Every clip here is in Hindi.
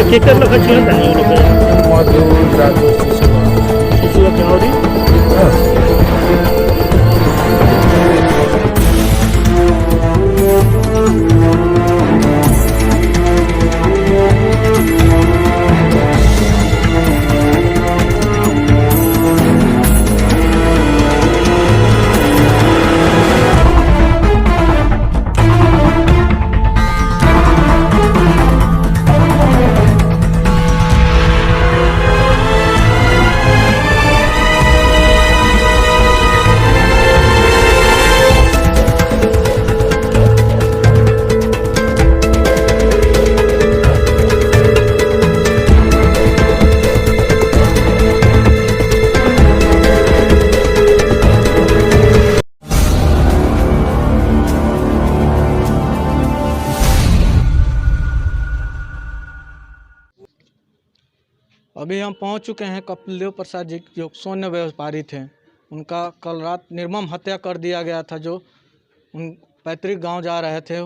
केकर लोकांची त्यांनी लोक मधु राजू शिशुला केवढी अभी हम पहुंच चुके हैं कपिलदेव प्रसाद जी जो स्वर्ण व्यापारी थे। उनका कल रात निर्मम हत्या कर दिया गया था। जो उन पैतृक गांव जा रहे थे,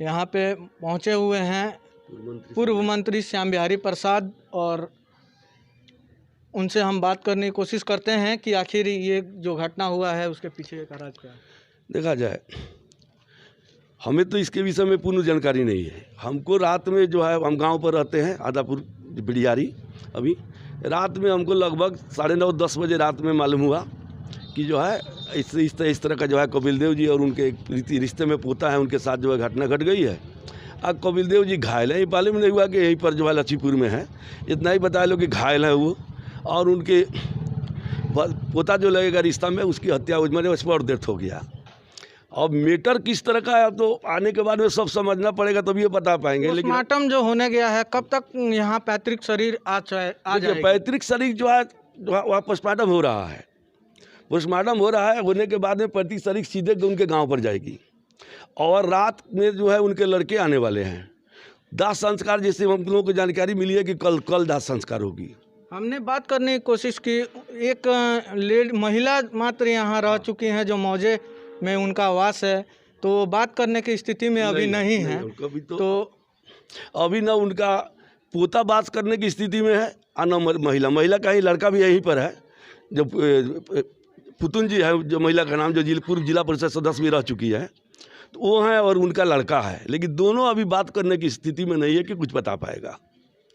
यहाँ पे पहुंचे हुए हैं पूर्व मंत्री श्याम बिहारी प्रसाद, और उनसे हम बात करने की कोशिश करते हैं कि आखिर ये जो घटना हुआ है उसके पीछे का राज क्या है। देखा जाए, हमें तो इसके विषय में पूर्ण जानकारी नहीं है। हमको रात में जो है, हम गांव पर रहते हैं आदापुर बिड़ियारी। अभी रात में हमको लगभग 9:30-10 बजे रात में मालूम हुआ कि जो है इस तरह का जो है कपिलदेव जी और उनके रिश्ते में पोता है, उनके साथ जो है घटना घट गई है। अब कपिलदेव जी घायल है, मालूम नहीं हुआ कि यहीं पर जो है लक्ष्मीपुर में है। इतना ही बताया लोग कि घायल है वो, और उनके पोता जो लगेगा रिश्ता में, उसकी हत्या मैंने स्पॉट डेथ हो गया। अब मैटर किस तरह का है तो आने के बाद में सब समझना पड़ेगा, तभी ये बता पाएंगे। लेकिन पोस्टमार्टम जो होने गया है, कब तक यहाँ पैतृक शरीर आ जाएगा? पैतृक शरीर जो है वहाँ पोस्टमार्टम हो रहा है। पोस्टमार्टम हो रहा है, होने के बाद में पैतृक शरीर सीधे उनके गांव पर जाएगी, और रात में जो है उनके लड़के आने वाले हैं। दाह संस्कार, जैसे हम लोगों को जानकारी मिली है कि कल दाह संस्कार होगी। हमने बात करने की कोशिश की, एक महिला मात्र यहाँ रह चुकी हैं जो मौजे में उनका वास है, तो बात करने की स्थिति में अभी नहीं है। तो अभी ना उनका पोता बात करने की स्थिति में है, और न महिला का ही लड़का भी यहीं पर है। जो पुतुन जी है, जो महिला का नाम, जो पूर्व जिला परिषद सदस्य भी रह चुकी है, तो वो है, और उनका लड़का है। लेकिन दोनों अभी बात करने की स्थिति में नहीं है कि कुछ बता पाएगा।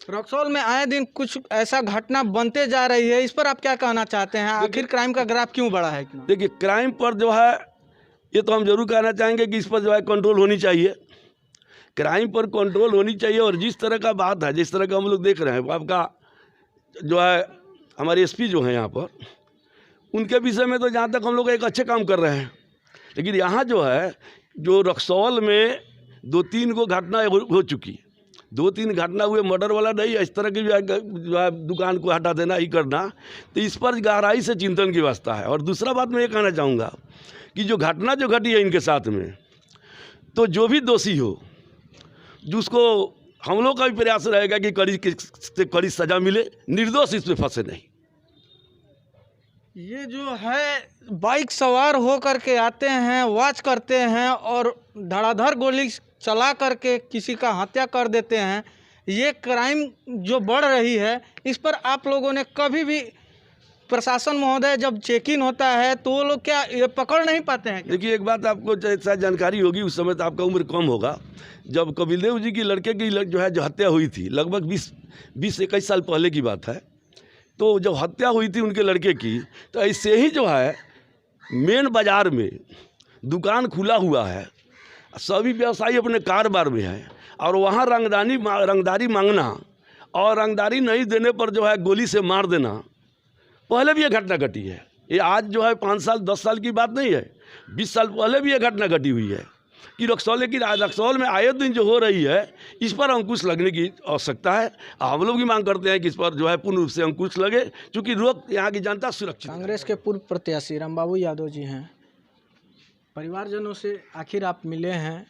रक्सौल में आए दिन कुछ ऐसा घटना बनते जा रही है, इस पर आप क्या कहना चाहते हैं? आखिर क्राइम का ग्राफ क्यों बढ़ा है इतना? देखिए, क्राइम पर जो है, ये तो हम जरूर कहना चाहेंगे कि इस पर जो है कंट्रोल होनी चाहिए। क्राइम पर कंट्रोल होनी चाहिए। और जिस तरह का बात है, जिस तरह का हम लोग देख रहे हैं, आपका जो है हमारे एसपी जो है यहाँ पर, उनके विषय में तो जहाँ तक हम लोग एक अच्छे काम कर रहे हैं। लेकिन यहाँ जो है, जो रक्सौल में 2-3 को घटना हो चुकी, 2-3 घटना हुए, मर्डर वाला नहीं, इस तरह की जो है दुकान को हटा देना, ही करना, तो इस पर गहराई से चिंतन की व्यवस्था है। और दूसरा बात मैं ये कहना चाहूँगा कि जो घटना जो घटी है इनके साथ में, तो जो भी दोषी हो, जिसको हम लोग का भी प्रयास रहेगा कि कड़ी सजा मिले, निर्दोष इसमें फंसे नहीं। ये जो है बाइक सवार हो करके आते हैं, वॉच करते हैं और धड़ाधड़ गोली चला करके किसी का हत्या कर देते हैं, ये क्राइम जो बढ़ रही है, इस पर आप लोगों ने कभी भी, प्रशासन महोदय जब चेकिंग होता है तो वो लोग क्या ये पकड़ नहीं पाते हैं? देखिए, एक बात आपको शायद जानकारी होगी, उस समय तो आपका उम्र कम होगा, जब कपिलदेव जी की लड़के की जो है जो हत्या हुई थी, लगभग 20-21 साल पहले की बात है। तो जब हत्या हुई थी उनके लड़के की, तो ऐसे ही जो है मेन बाज़ार में दुकान खुला हुआ है, सभी व्यवसायी अपने कारोबार में है, और वहाँ रंगदारी मांगना और रंगदारी नहीं देने पर जो है गोली से मार देना, पहले भी ये घटना घटी है। ये आज जो है 5 साल 10 साल की बात नहीं है, 20 साल पहले भी ये घटना घटी हुई है कि रक्सौल में आए दिन जो हो रही है, इस पर अंकुश लगने की आवश्यकता है। हम लोग भी मांग करते हैं कि इस पर जो है पूर्ण रूप से अंकुश लगे, क्योंकि रोक यहाँ की जनता सुरक्षित। कांग्रेस के पूर्व प्रत्याशी रामबाबू यादव जी हैं, परिवारजनों से आखिर आप मिले हैं,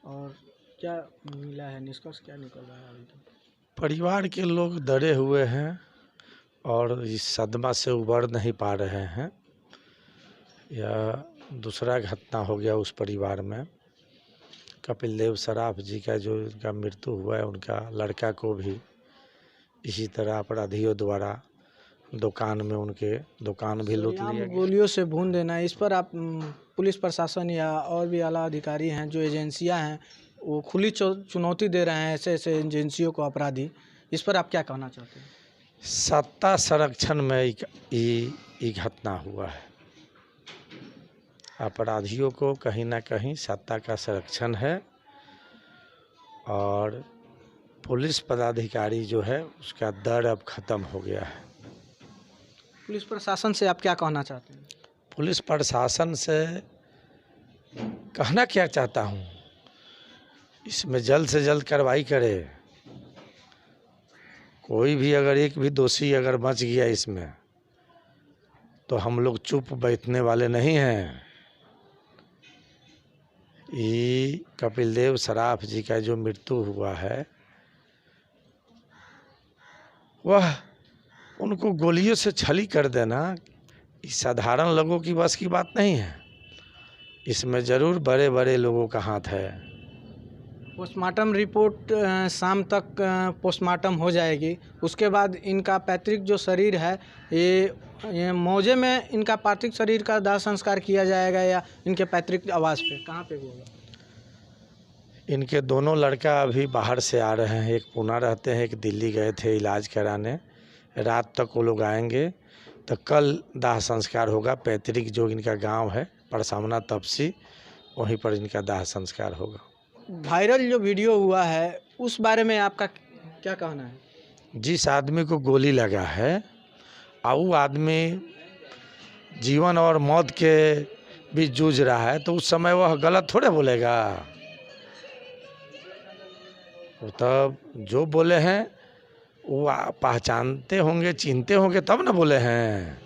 और क्या मिला है, निष्कर्ष क्या निकल रहा है अभी तक? परिवार के लोग डरे हुए हैं और इस सदमा से उबर नहीं पा रहे हैं। यह दूसरा घटना हो गया उस परिवार में कपिल देव सराफ जी का जो इनका मृत्यु हुआ है, उनका लड़का को भी इसी तरह अपराधियों द्वारा दुकान में उनके दुकान भी लूट लिया गया। गोलियों से भून देना, इस पर आप पुलिस प्रशासन या और भी आला अधिकारी हैं, जो एजेंसियां हैं, वो खुली चुनौती दे रहे हैं ऐसे ऐसे एजेंसियों को, अपराधी, इस पर आप क्या कहना चाहते हैं? सत्ता संरक्षण में ये घटना हुआ है। अपराधियों को कहीं ना कहीं सत्ता का संरक्षण है और पुलिस पदाधिकारी जो है उसका डर अब ख़त्म हो गया है। पुलिस प्रशासन से आप क्या कहना चाहते हैं? पुलिस प्रशासन से कहना क्या चाहता हूँ, इसमें जल्द से जल्द कार्रवाई करे। कोई भी अगर एक भी दोषी अगर बच गया इसमें, तो हम लोग चुप बैठने वाले नहीं हैं। ये कपिल देव सराफ जी का जो मृत्यु हुआ है, वह उनको गोलियों से छली कर देना इस साधारण लोगों की बस की बात नहीं है। इसमें ज़रूर बड़े बड़े लोगों का हाथ है। पोस्टमार्टम रिपोर्ट शाम तक पोस्टमार्टम हो जाएगी, उसके बाद इनका पैतृक जो शरीर है, ये मौजे में इनका पार्थिव शरीर का दाह संस्कार किया जाएगा या इनके पैतृक आवास पे, कहाँ पे होगा? इनके दोनों लड़का अभी बाहर से आ रहे हैं, एक पुणे रहते हैं, एक दिल्ली गए थे इलाज कराने। रात तक वो लोग आएंगे तो कल दाह संस्कार होगा। पैतृक जो इनका गांव है परसामना तपसी, वहीं पर इनका दाह संस्कार होगा। वायरल जो वीडियो हुआ है उस बारे में आपका क्या कहना है? जिस आदमी को गोली लगा है और वो आदमी जीवन और मौत के बीच जूझ रहा है, तो उस समय वह गलत थोड़े बोलेगा। तो तब जो बोले हैं वो पहचानते होंगे, चिनते होंगे, तब ना बोले हैं।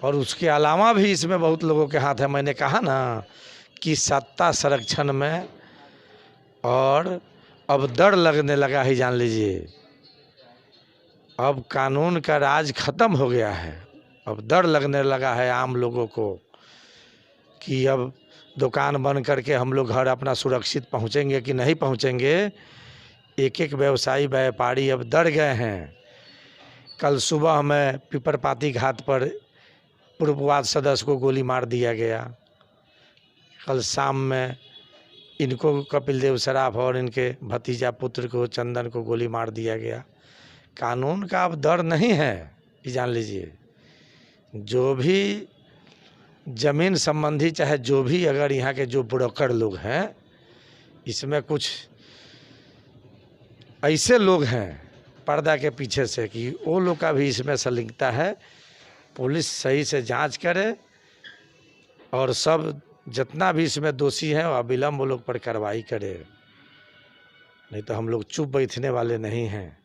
और उसके अलावा भी इसमें बहुत लोगों के हाथ है। मैंने कहा ना कि सत्ता संरक्षण में और अब डर लगने लगा ही, जान लीजिए। अब कानून का राज खत्म हो गया है। अब डर लगने लगा है आम लोगों को कि अब दुकान बंद करके हम लोग घर अपना सुरक्षित पहुंचेंगे कि नहीं पहुंचेंगे। एक एक व्यवसायी व्यापारी अब डर गए हैं। कल सुबह में पिपरपाती घाट पर पूर्ववाद सदस्य को गोली मार दिया गया। कल शाम में इनको कपिल देव सराफ और इनके भतीजा पुत्र को, चंदन को, गोली मार दिया गया। कानून का अब डर नहीं है, ये जान लीजिए। जो भी जमीन संबंधी, चाहे जो भी अगर यहाँ के जो ब्रोकर लोग हैं, इसमें कुछ ऐसे लोग हैं पर्दा के पीछे से कि वो लोग का भी इसमें संलिप्तता है। पुलिस सही से जांच करे और सब जितना भी इसमें दोषी हैं अविलंब वो लोग पर कार्रवाई करे, नहीं तो हम लोग चुप बैठने वाले नहीं हैं।